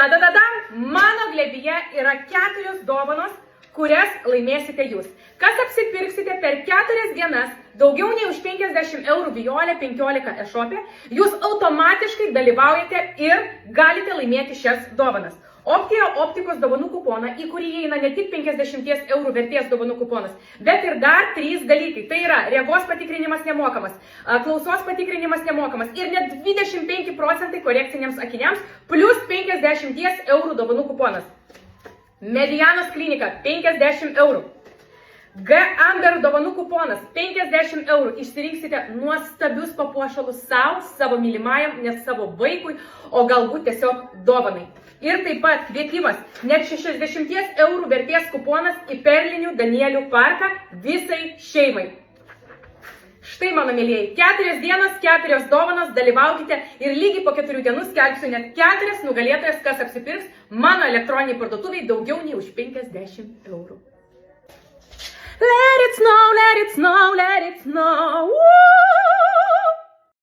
Tadadada, mano glėbyje yra 4 dovanos, kurias laimėsite jūs. Kas apsipirksite per 4 dienas daugiau nei už 50 eurų Vijolė 15 e-shop'e, jūs automatiškai dalyvaujate ir galite laimėti šias dovanas. Optija optikos dovanų kuponą, į kurį įeina ne tik 50 eurų vertės dovanų kuponas, bet ir dar 3 dalykai. Tai yra regos patikrinimas nemokamas, klausos patikrinimas nemokamas ir net 25% korekciniams akiniams plus 50 eurų dovanų kuponas. Medianos klinika 50 eurų. G-Amber dovanų kuponas 50 eurų. Išsirinksite nuostabius papuošalus savo, savo mylimajam, nes savo vaikui, o galbūt tiesiog dovanai. Ir taip pat kvietimas net 60 eurų vertės kuponas į Perlinių Danielių parką visai šeimai. Štai mano mėlyjei, 4 dienos, 4 dovanos, dalyvaukite ir lygiai po 4 dienų skelbsiu net 4 nugalėtojas, kas apsipirks mano elektroniniai parduotuviai daugiau nei už 50 eurų. Let it snow, let it snow, let